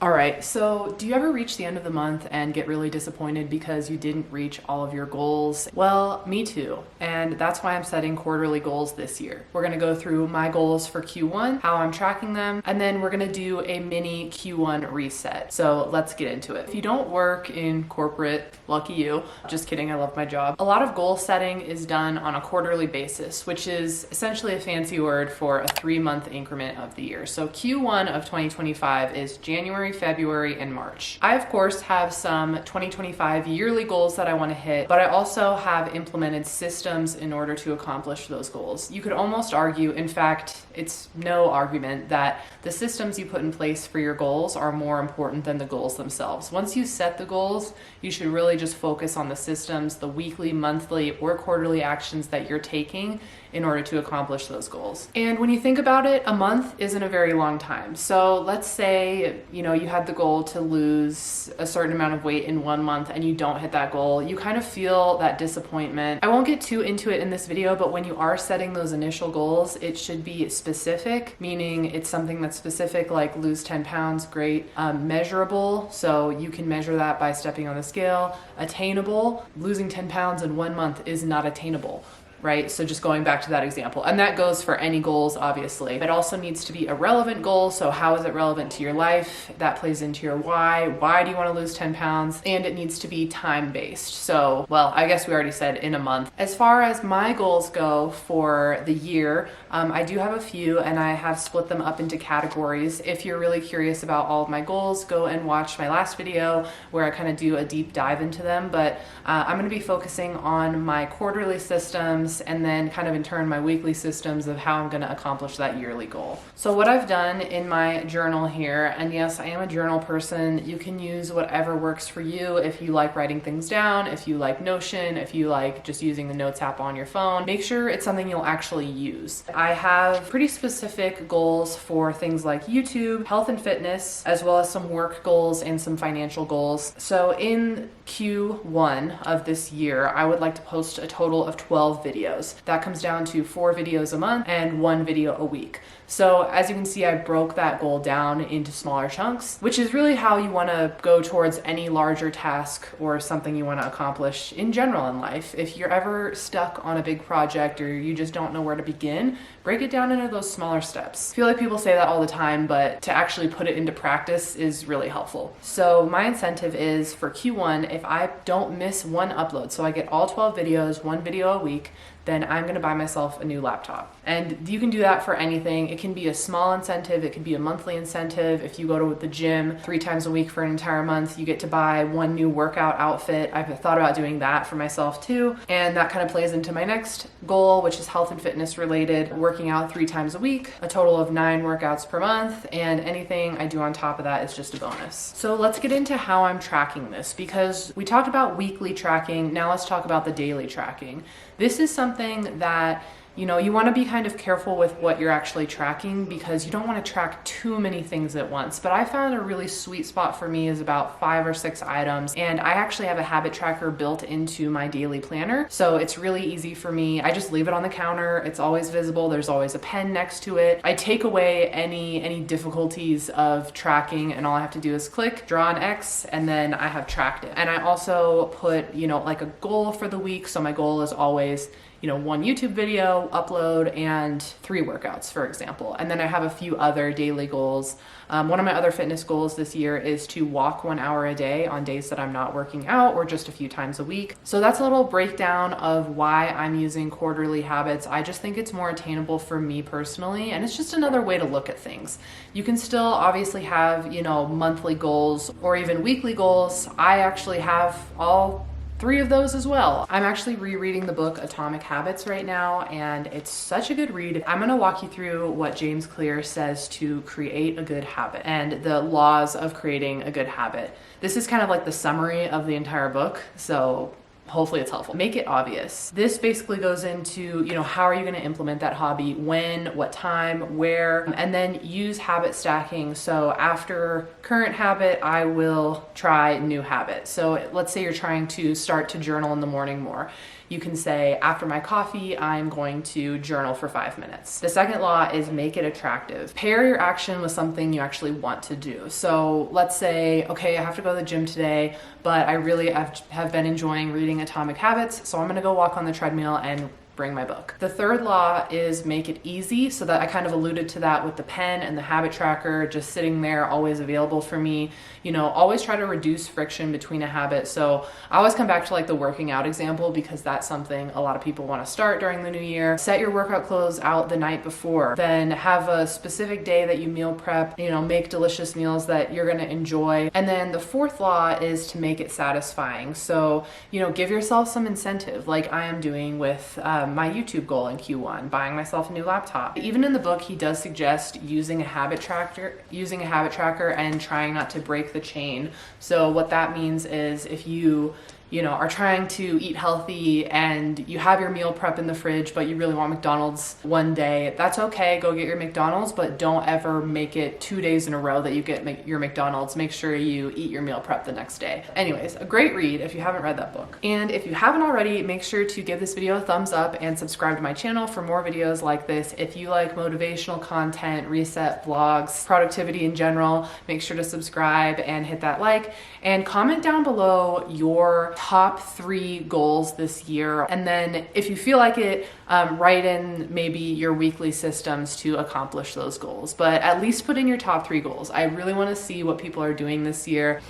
All right, so do you ever reach the end of the month and get really disappointed because you didn't reach all of your goals? Well, me too. And that's why I'm setting quarterly goals this year. We're gonna go through my goals for Q1, how I'm tracking them, and then we're gonna do a mini Q1 reset. So let's get into it. If you don't work in corporate, lucky you. Just kidding, I love my job. A lot of goal setting is done on a quarterly basis, which is essentially a fancy word for a 3-month increment of the year. So Q1 of 2025 is January, February, and March. I, of course, have some 2025 yearly goals that I want to hit, but I also have implemented systems in order to accomplish those goals. You could almost argue, in fact, it's no argument, that the systems you put in place for your goals are more important than the goals themselves. Once you set the goals, you should really just focus on the systems, the weekly, monthly, or quarterly actions that you're taking in order to accomplish those goals. And when you think about it, a month isn't a very long time. So let's say, you had the goal to lose a certain amount of weight in 1 month and you don't hit that goal. You kind of feel that disappointment. I won't get too into it in this video, but when you are setting those initial goals, it should be specific, meaning it's something that's specific, like lose 10 pounds, great. Measurable, so you can measure that by stepping on the scale. Attainable, losing 10 pounds in 1 month is not attainable. Right? So just going back to that example, and that goes for any goals, obviously. It also needs to be a relevant goal. So how is it relevant to your life? That plays into your why. Why do you want to lose 10 pounds? And it needs to be time-based. So, well, I guess we already said in a month. As far as my goals go for the year, I do have a few, and I have split them up into categories. If you're really curious about all of my goals, go and watch my last video where I kind of do a deep dive into them. But I'm going to be focusing on my quarterly systems, and then kind of in turn my weekly systems of how I'm going to accomplish that yearly goal. So what I've done in my journal here, and yes, I am a journal person, you can use whatever works for you. If you like writing things down, if you like Notion, if you like just using the notes app on your phone, make sure it's something you'll actually use. I have pretty specific goals for things like YouTube, health and fitness, as well as some work goals and some financial goals. So in Q1 of this year, I would like to post a total of 12 videos. That comes down to 4 videos a month and 1 video a week. So as you can see, I broke that goal down into smaller chunks, which is really how you want to go towards any larger task or something you want to accomplish in general in life. If you're ever stuck on a big project or you just don't know where to begin, break it down into those smaller steps. I feel like people say that all the time, but to actually put it into practice is really helpful. So my incentive is for Q1, if I don't miss one upload, so I get all 12 videos, 1 video a week, then I'm going to buy myself a new laptop. And you can do that for anything. It can be a small incentive. It can be a monthly incentive. If you go to the gym 3 times a week for an entire month, you get to buy 1 new workout outfit. I've thought about doing that for myself too. And that kind of plays into my next goal, which is health and fitness related, working out 3 times a week, a total of 9 workouts per month. And anything I do on top of that is just a bonus. So let's get into how I'm tracking this, because we talked about weekly tracking. Now let's talk about the daily tracking. This is something that you want to be kind of careful with what you're actually tracking, because you don't want to track too many things at once. But I found a really sweet spot for me is about 5 or 6 items. And I actually have a habit tracker built into my daily planner. So it's really easy for me. I just leave it on the counter. It's always visible. There's always a pen next to it. I take away any difficulties of tracking, and all I have to do is click, draw an X, and then I have tracked it. And I also put, like a goal for the week. So my goal is always 1 YouTube video upload and 3 workouts, for example. And then I have a few other daily goals. One of my other fitness goals this year is to walk 1 hour a day on days that I'm not working out, or just a few times a week. So that's a little breakdown of why I'm using quarterly habits. I just think it's more attainable for me personally, and it's just another way to look at things. You can still obviously have, monthly goals or even weekly goals. I actually have all 3 of those as well. I'm actually rereading the book Atomic Habits right now, and it's such a good read. I'm gonna walk you through what James Clear says to create a good habit and the laws of creating a good habit. This is kind of like the summary of the entire book, so hopefully it's helpful. Make it obvious. This basically goes into, how are you going to implement that hobby, when, what time, where, and then use habit stacking. So after current habit, I will try new habit. So let's say you're trying to start to journal in the morning more. you can say, after my coffee, I'm going to journal for 5 minutes. The second law is make it attractive. Pair your action with something you actually want to do. So let's say, okay, I have to go to the gym today, but I really have been enjoying reading Atomic Habits, so I'm gonna go walk on the treadmill and bring my book. The third law is make it easy, so that I kind of alluded to that with the pen and the habit tracker just sitting there, always available for me. You know, always try to reduce friction between a habit. So I always come back to like the working out example because that's something a lot of people want to start during the new year. Set your workout clothes out the night before, then have a specific day that you meal prep, you know, make delicious meals that you're going to enjoy. And then the fourth law is to make it satisfying. So, you know, give yourself some incentive like I am doing with my YouTube goal in Q1, buying myself a new laptop. Even in the book, he does suggest using a habit tracker and trying not to break the chain. So what that means is if you are trying to eat healthy and you have your meal prep in the fridge, but you really want McDonald's one day, that's okay, go get your McDonald's, but don't ever make it 2 days in a row that you get your McDonald's. Make sure you eat your meal prep the next day. Anyways, a great read if you haven't read that book. And if you haven't already, make sure to give this video a thumbs up and subscribe to my channel for more videos like this. If you like motivational content, reset vlogs, productivity in general, make sure to subscribe and hit that like, and comment down below your top 3 goals this year. And then if you feel like it, write in maybe your weekly systems to accomplish those goals, but at least put in your top 3 goals. I really want to see what people are doing this year.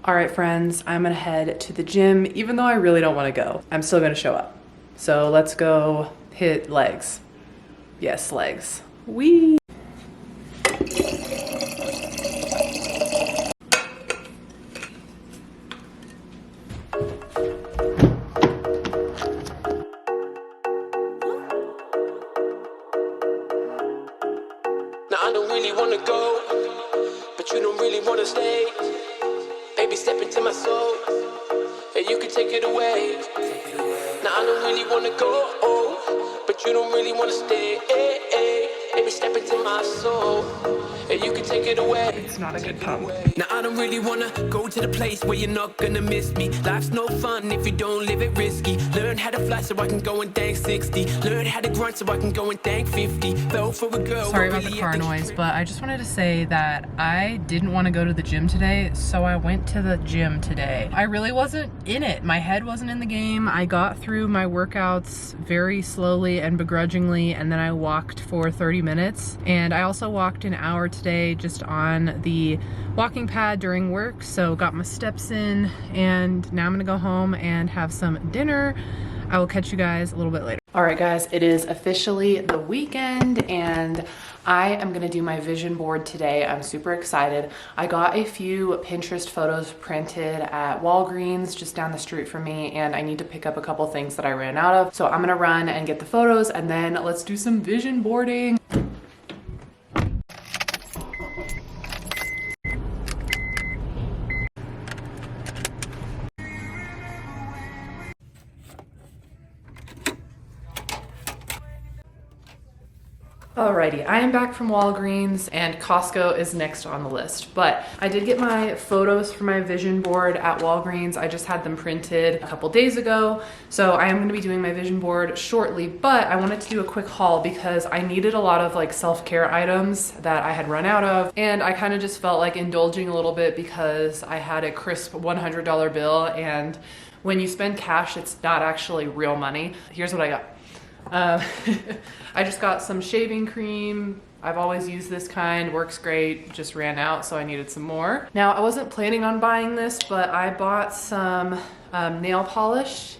All right, friends, I'm gonna head to the gym. Even though I really don't want to go, I'm still gonna show up. So let's go hit legs. Yes, legs. Whee! Now I don't really wanna go, but you don't really wanna stay. Baby, step into my soul, and you can take it away. Now I don't really wanna go, but you don't really wanna stay. Baby, step into my soul, and you can take it away. It's not a good pump. Now I don't really wanna go to the place where you're not gonna miss me. Life's no fun if you don't live it risky. Learn how to fly so I can go and thank 60. Learn how to grunt so I can go and thank 50. Fell for a girl. Sorry about the car noise, but I just wanted to say that I didn't want to go to the gym today, so I went to the gym today. I really wasn't in it. My head wasn't in the game. I got through my workouts very slowly and begrudgingly, and then I walked for 30 minutes. And I also walked an hour today just on the walking pad during work, so got my steps in, and now I'm gonna go home and have some dinner. I will catch you guys a little bit later. All right, guys, it is officially the weekend, and I am gonna do my vision board today. I'm super excited. I got a few Pinterest photos printed at Walgreens just down the street from me, and I need to pick up a couple things that I ran out of. So I'm gonna run and get the photos, and then let's do some vision boarding. Alrighty, I am back from Walgreens, and Costco is next on the list, but I did get my photos for my vision board at Walgreens. I just had them printed a couple days ago, so I am going to be doing my vision board shortly, but I wanted to do a quick haul because I needed a lot of like self-care items that I had run out of, and I kind of just felt like indulging a little bit because I had a crisp $100 bill, and when you spend cash, it's not actually real money. Here's what I got. I just got some shaving cream. I've always used this kind, works great, just ran out, so I needed some more. Now, I wasn't planning on buying this, but I bought some nail polish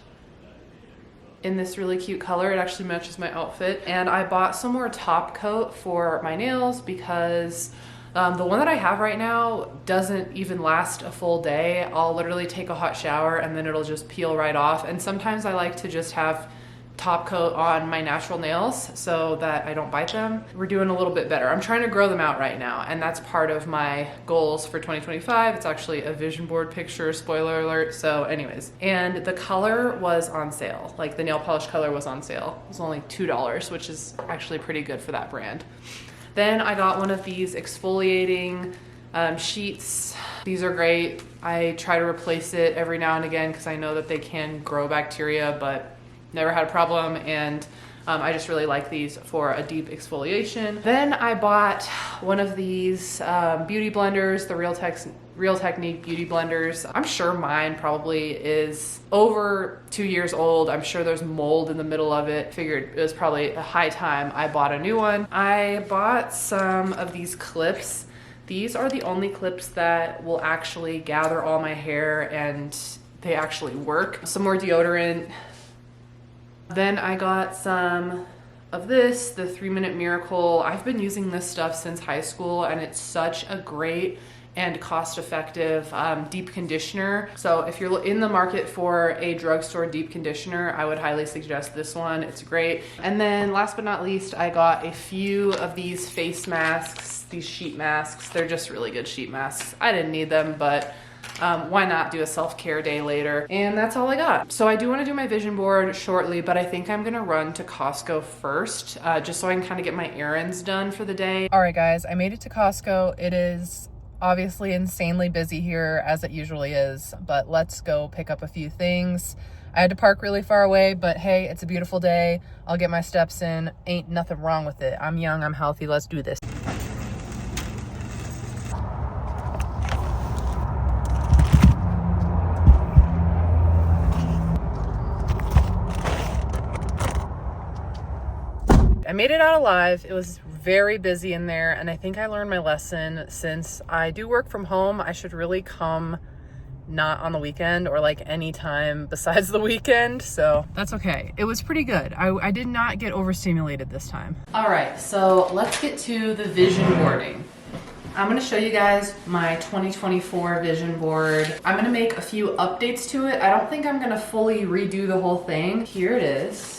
in this really cute color. It actually matches my outfit. And I bought some more top coat for my nails because the one that I have right now doesn't even last a full day. I'll literally take a hot shower and then it'll just peel right off. And sometimes I like to just have top coat on my natural nails so that I don't bite them. We're doing a little bit better. I'm trying to grow them out right now, and that's part of my goals for 2025. It's actually a vision board picture, spoiler alert. So anyways, and the color was on sale. Like the nail polish color was on sale. It was only $2, which is actually pretty good for that brand. Then I got one of these exfoliating sheets. These are great. I try to replace it every now and again because I know that they can grow bacteria, but never had a problem. And I just really like these for a deep exfoliation. Then I bought one of these beauty blenders, the Real Technique beauty blenders. I'm sure mine probably is over 2 years old. I'm sure there's mold in the middle of it. Figured it was probably a high time I bought a new one. I bought some of these clips. These are the only clips that will actually gather all my hair and they actually work. Some more deodorant. Then I got some of this, the 3-Minute Miracle. I've been using this stuff since high school and it's such a great and cost-effective deep conditioner. So if you're in the market for a drugstore deep conditioner, I would highly suggest this one. It's great. And then last but not least, I got a few of these face masks, these sheet masks. They're just really good sheet masks. I didn't need them, but why not do a self-care day later? And that's all I got. So I do want to do my vision board shortly, but I think I'm gonna run to Costco first, just so I can kind of get my errands done for the day. All right, guys, I made it to Costco. It is obviously insanely busy here, as it usually is, but let's go pick up a few things. I had to park really far away, but hey, it's a beautiful day. I'll get my steps in. Ain't nothing wrong with it. I'm young, I'm healthy, let's do this. I made it out alive. It was very busy in there, and I think I learned my lesson. Since I do work from home, I should really come not on the weekend or like any time besides the weekend, so that's okay. It was pretty good. I did not get overstimulated this time. All right, so let's get to the vision boarding. I'm gonna show you guys my 2024 vision board. I'm gonna make a few updates to it. I don't think I'm gonna fully redo the whole thing. Here it is.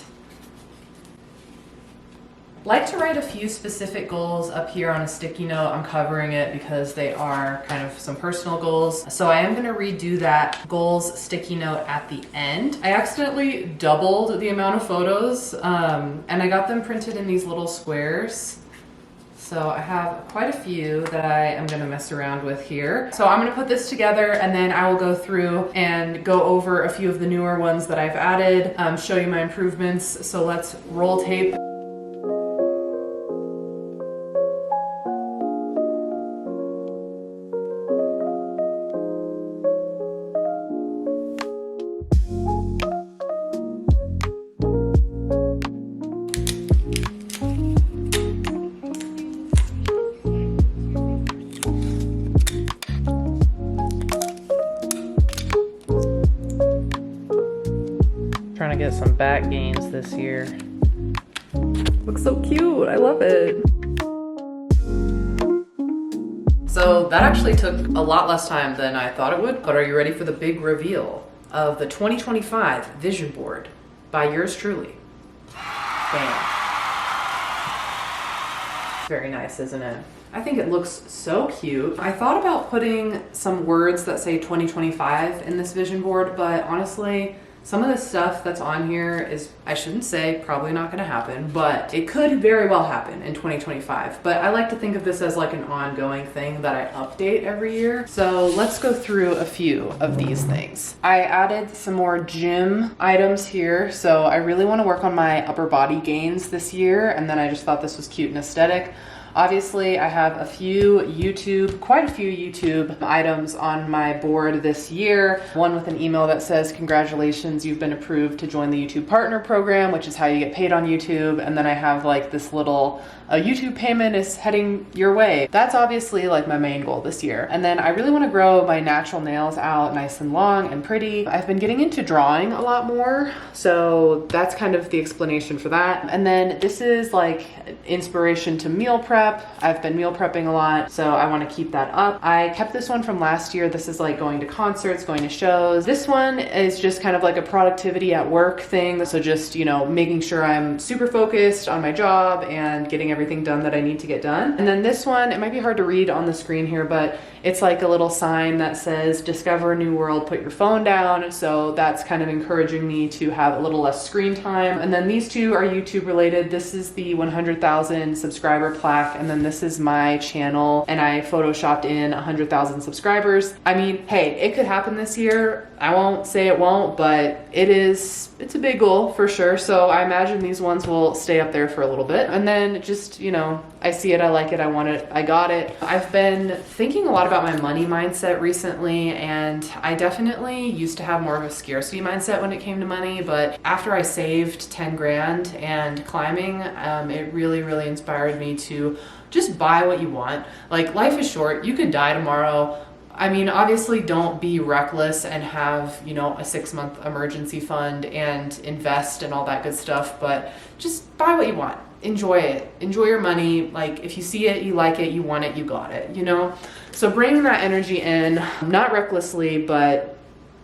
Like to write a few specific goals up here on a sticky note. I'm covering it because they are kind of some personal goals. So I am gonna redo that goals sticky note at the end. I accidentally doubled the amount of photos and I got them printed in these little squares. So I have quite a few that I am gonna mess around with here. So I'm gonna put this together and then I will go through and go over a few of the newer ones that I've added, show you my improvements. So let's roll tape. Trying to get some back gains this year. Looks so cute, I love it. So that actually took a lot less time than I thought it would, but are you ready for the big reveal of the 2025 vision board by yours truly? Bam. Very nice, isn't it? I think it looks so cute. I thought about putting some words that say 2025 in this vision board, but honestly, some of the stuff that's on here is, I shouldn't say, probably not gonna happen, but it could very well happen in 2025. But I like to think of this as like an ongoing thing that I update every year. So let's go through a few of these things. I added some more gym items here. So I really wanna work on my upper body gains this year. And then I just thought this was cute and aesthetic. Obviously, I have quite a few YouTube items on my board this year. One with an email that says, congratulations, you've been approved to join the YouTube Partner Program, which is how you get paid on YouTube. And then I have like this little, a YouTube payment is heading your way. That's obviously like my main goal this year. And then I really want to grow my natural nails out nice and long and pretty. I've been getting into drawing a lot more, so that's kind of the explanation for that. And then this is like inspiration to meal prep. I've been meal prepping a lot, so I want to keep that up. I kept this one from last year. This is like going to concerts, going to shows. This one is just kind of like a productivity at work thing. So just, you know, making sure I'm super focused on my job and getting everything everything done that I need to get done. And then this one, it might be hard to read on the screen here, but it's like a little sign that says, discover a new world, put your phone down. So that's kind of encouraging me to have a little less screen time. And then these two are YouTube related. This is the 100,000 subscriber plaque. And then this is my channel. And I photoshopped in 100,000 subscribers. I mean, hey, it could happen this year. I won't say it won't, but it's a big goal for sure. So I imagine these ones will stay up there for a little bit. And then just, you know, I see it, I like it, I want it, I got it. I've been thinking a lot about my money mindset recently, and I definitely used to have more of a scarcity mindset when it came to money, but after I saved 10 grand and climbing, it really, really inspired me to just buy what you want. Like, life is short, you could die tomorrow. I mean, obviously don't be reckless and have, you know, a 6-month emergency fund and invest and all that good stuff, but just buy what you want. Enjoy it. Enjoy your money. Like, if you see it, you like it, you want it, you got it, you know? So bring that energy in, not recklessly, but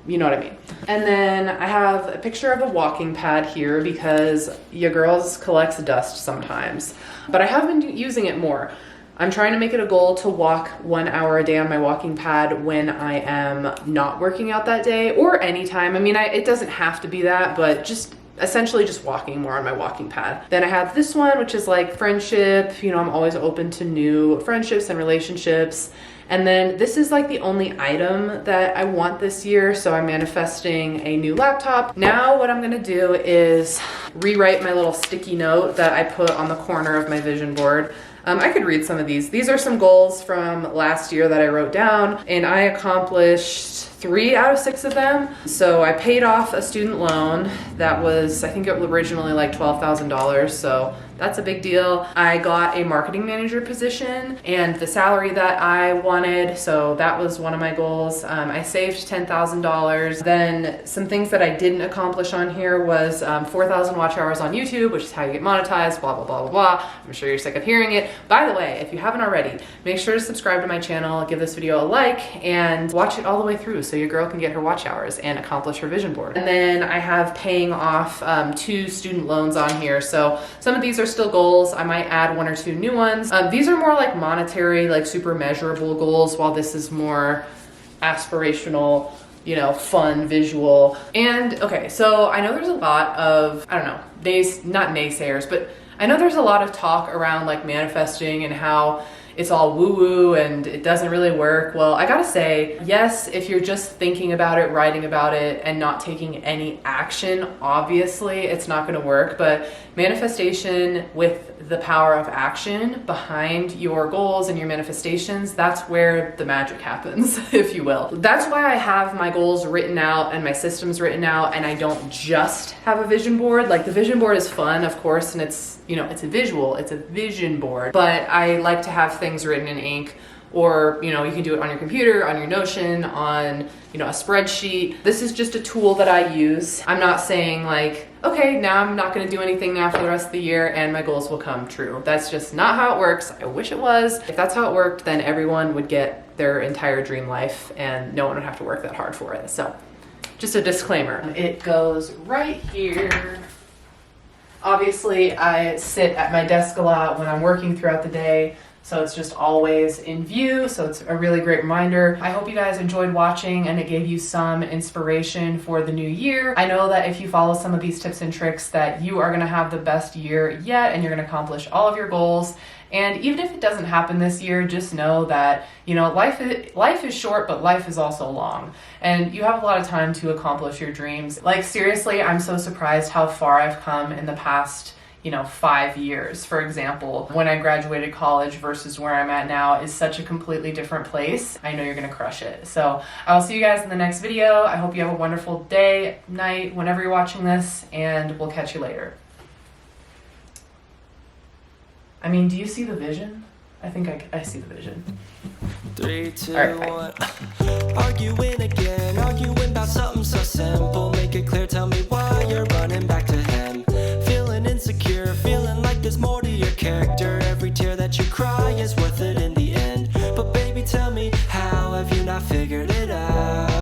you know what I mean. And then I have a picture of a walking pad here because your girls collects dust sometimes, but I have been using it more. I'm trying to make it a goal to walk 1 hour a day on my walking pad when I am not working out that day, or anytime. I mean, it doesn't have to be that, but just essentially just walking more on my walking pad. Then I have this one, which is like friendship. You know, I'm always open to new friendships and relationships. And then this is like the only item that I want this year. So I'm manifesting a new laptop. Now what I'm gonna do is rewrite my little sticky note that I put on the corner of my vision board. I could read some of these. These are some goals from last year that I wrote down, and I accomplished 3 out of 6 of them. So I paid off a student loan that was, I think it was originally like $12,000. So that's a big deal. I got a marketing manager position and the salary that I wanted. So that was one of my goals. I saved $10,000. Then some things that I didn't accomplish on here was 4,000 watch hours on YouTube, which is how you get monetized, blah, blah, blah, blah, blah. I'm sure you're sick of hearing it. By the way, if you haven't already, make sure to subscribe to my channel, give this video a like, and watch it all the way through so your girl can get her watch hours and accomplish her vision board. And then I have paying off 2 student loans on here. So some of these are still goals. I might add 1 or 2 new ones. These are more like monetary, like super measurable goals, while this is more aspirational, you know, fun, visual. And okay, so I know there's a lot of, I don't know, not naysayers, but I know there's a lot of talk around like manifesting and how it's all woo-woo and it doesn't really work. Well, I gotta say, yes, if you're just thinking about it, writing about it, and not taking any action, obviously it's not gonna work. But manifestation with the power of action behind your goals and your manifestations, that's where the magic happens, if you will. That's why I have my goals written out and my systems written out, and I don't just have a vision board. Like, the vision board is fun, of course, and it's, you know, it's a visual, it's a vision board, but I like to have things written in ink, or, you know, you can do it on your computer, on your Notion, on, you know, a spreadsheet. This is just a tool that I use. I'm not saying like, okay, now I'm not gonna do anything now for the rest of the year and my goals will come true. That's just not how it works. I wish it was. If that's how it worked, then everyone would get their entire dream life and no one would have to work that hard for it. So just a disclaimer. It goes right here. Obviously, I sit at my desk a lot when I'm working throughout the day, so it's just always in view, so it's a really great reminder. I hope you guys enjoyed watching and it gave you some inspiration for the new year. I know that if you follow some of these tips and tricks that you are gonna have the best year yet and you're gonna accomplish all of your goals. And even if it doesn't happen this year, just know that, you know, life is short, but life is also long. And you have a lot of time to accomplish your dreams. Like, seriously, I'm so surprised how far I've come in the past, you know, 5 years. For example, when I graduated college versus where I'm at now is such a completely different place. I know you're gonna crush it. So I'll see you guys in the next video. I hope you have a wonderful day, night, whenever you're watching this, and we'll catch you later. I mean, do you see the vision? I think I see the vision. 3, 2, All right, bye. 1. Arguing again, arguing about something so simple. Make it clear, tell me